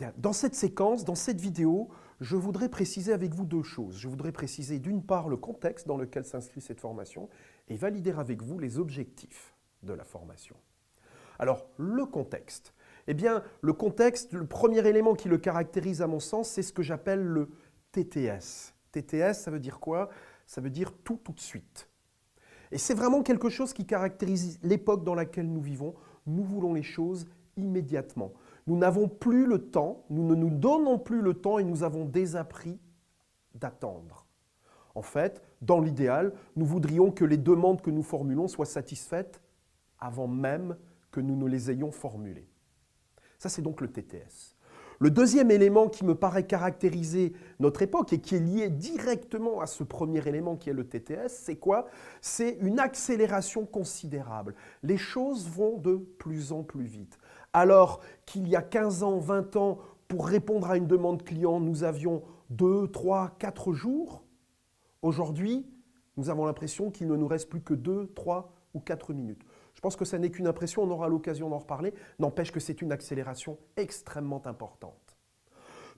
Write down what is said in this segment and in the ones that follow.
Bien, dans cette séquence, dans cette vidéo, je voudrais préciser avec vous deux choses. Je voudrais préciser d'une part le contexte dans lequel s'inscrit cette formation et valider avec vous les objectifs de la formation. Alors, le contexte. Eh bien, le contexte, le premier élément qui le caractérise à mon sens, c'est ce que j'appelle le TTS. TTS, ça veut dire quoi? Ça veut dire tout de suite. Et c'est vraiment quelque chose qui caractérise l'époque dans laquelle nous vivons. Nous voulons les choses immédiatement. Nous n'avons plus le temps, nous ne nous donnons plus le temps et nous avons désappris d'attendre. En fait, dans l'idéal, nous voudrions que les demandes que nous formulons soient satisfaites avant même que nous ne les ayons formulées. Ça, c'est donc le TTS. Le deuxième élément qui me paraît caractériser notre époque et qui est lié directement à ce premier élément qui est le TTS, c'est quoi? C'est une accélération considérable. Les choses vont de plus en plus vite. Alors qu'il y a 15 ans, 20 ans, pour répondre à une demande client, nous avions 2, 3, 4 jours. Aujourd'hui, nous avons l'impression qu'il ne nous reste plus que 2, 3 ou 4 minutes. Je pense que ça n'est qu'une impression, on aura l'occasion d'en reparler. N'empêche que c'est une accélération extrêmement importante.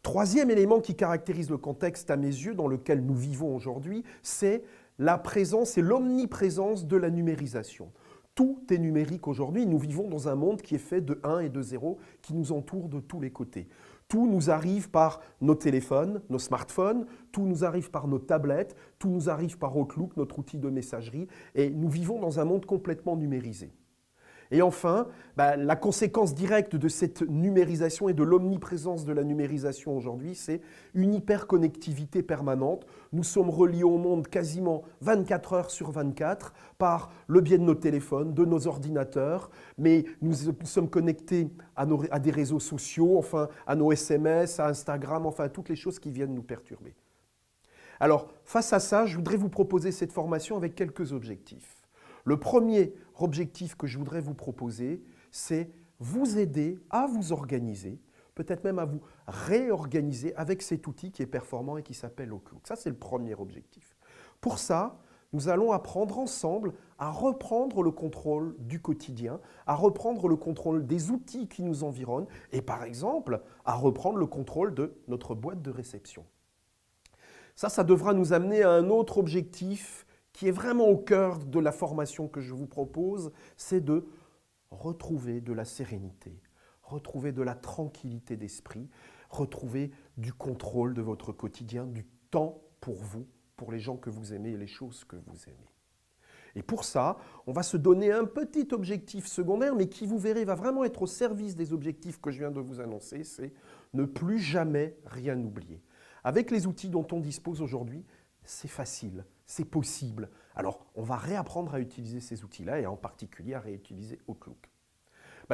Troisième élément qui caractérise le contexte à mes yeux dans lequel nous vivons aujourd'hui, c'est la présence et l'omniprésence de la numérisation. Tout est numérique aujourd'hui. Nous vivons dans un monde qui est fait de 1 et de 0, qui nous entoure de tous les côtés. Tout nous arrive par nos téléphones, nos smartphones, tout nous arrive par nos tablettes, tout nous arrive par Outlook, notre outil de messagerie, et nous vivons dans un monde complètement numérisé. Et enfin, la conséquence directe de cette numérisation et de l'omniprésence de la numérisation aujourd'hui, c'est une hyperconnectivité permanente. Nous sommes reliés au monde quasiment 24 heures sur 24 par le biais de nos téléphones, de nos ordinateurs, mais nous sommes connectés à des réseaux sociaux, enfin à nos SMS, à Instagram, enfin à toutes les choses qui viennent nous perturber. Alors, face à ça, je voudrais vous proposer cette formation avec quelques objectifs. Le premier objectif que je voudrais vous proposer, c'est vous aider à vous organiser, peut-être même à vous réorganiser avec cet outil qui est performant et qui s'appelle Outlook. Ça, c'est le premier objectif. Pour ça, nous allons apprendre ensemble à reprendre le contrôle du quotidien, à reprendre le contrôle des outils qui nous environnent et par exemple, à reprendre le contrôle de notre boîte de réception. Ça devra nous amener à un autre objectif qui est vraiment au cœur de la formation que je vous propose, c'est de retrouver de la sérénité, retrouver de la tranquillité d'esprit, retrouver du contrôle de votre quotidien, du temps pour vous, pour les gens que vous aimez et les choses que vous aimez. Et pour ça, on va se donner un petit objectif secondaire, mais qui, vous verrez, va vraiment être au service des objectifs que je viens de vous annoncer, c'est ne plus jamais rien oublier. Avec les outils dont on dispose aujourd'hui, c'est facile, c'est possible. Alors, on va réapprendre à utiliser ces outils-là et en particulier à réutiliser Outlook.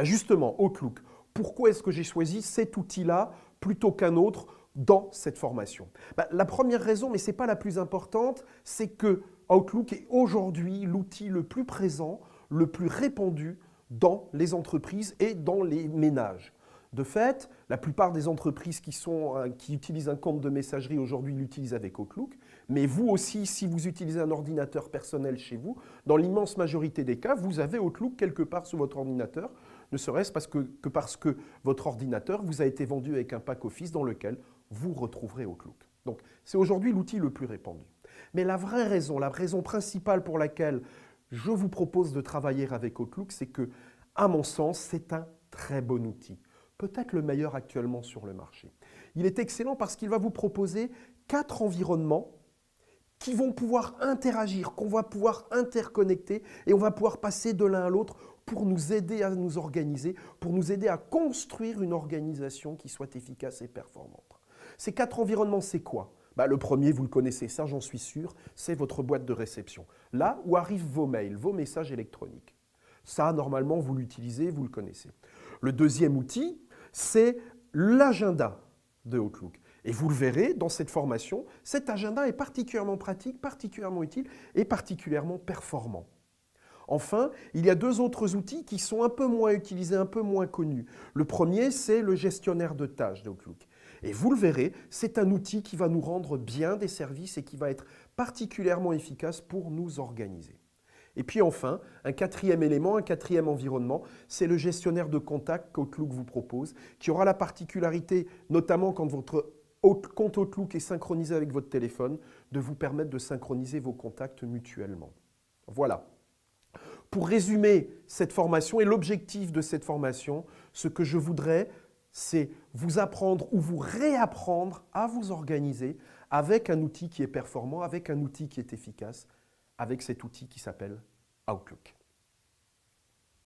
Justement, Outlook, pourquoi est-ce que j'ai choisi cet outil-là plutôt qu'un autre dans cette formation? La première raison, mais ce n'est pas la plus importante, c'est que Outlook est aujourd'hui l'outil le plus présent, le plus répandu dans les entreprises et dans les ménages. De fait, la plupart des entreprises qui utilisent un compte de messagerie aujourd'hui l'utilisent avec Outlook, mais vous aussi, si vous utilisez un ordinateur personnel chez vous, dans l'immense majorité des cas, vous avez Outlook quelque part sur votre ordinateur, ne serait-ce parce que votre ordinateur vous a été vendu avec un pack Office dans lequel vous retrouverez Outlook. Donc, c'est aujourd'hui l'outil le plus répandu. Mais la vraie raison, la raison principale pour laquelle je vous propose de travailler avec Outlook, c'est que, à mon sens, c'est un très bon outil. Peut-être le meilleur actuellement sur le marché. Il est excellent parce qu'il va vous proposer 4 environnements qui vont pouvoir interagir, qu'on va pouvoir interconnecter et on va pouvoir passer de l'un à l'autre pour nous aider à nous organiser, pour nous aider à construire une organisation qui soit efficace et performante. Ces 4 environnements, c'est quoi? Le premier, vous le connaissez, ça j'en suis sûr, c'est votre boîte de réception. Là où arrivent vos mails, vos messages électroniques. Ça, normalement, vous l'utilisez, vous le connaissez. Le deuxième outil, c'est l'agenda de Outlook. Et vous le verrez dans cette formation, cet agenda est particulièrement pratique, particulièrement utile et particulièrement performant. Enfin, il y a 2 autres outils qui sont un peu moins utilisés, un peu moins connus. Le premier, c'est le gestionnaire de tâches d'Outlook. Et vous le verrez, c'est un outil qui va nous rendre bien des services et qui va être particulièrement efficace pour nous organiser. Et puis enfin, un quatrième élément, un quatrième environnement, c'est le gestionnaire de contacts qu'Outlook vous propose, qui aura la particularité, notamment quand votre compte Outlook est synchronisé avec votre téléphone, de vous permettre de synchroniser vos contacts mutuellement. Voilà. Pour résumer cette formation et l'objectif de cette formation, ce que je voudrais, c'est vous apprendre ou vous réapprendre à vous organiser avec un outil qui est performant, avec un outil qui est efficace, avec cet outil qui s'appelle Outlook.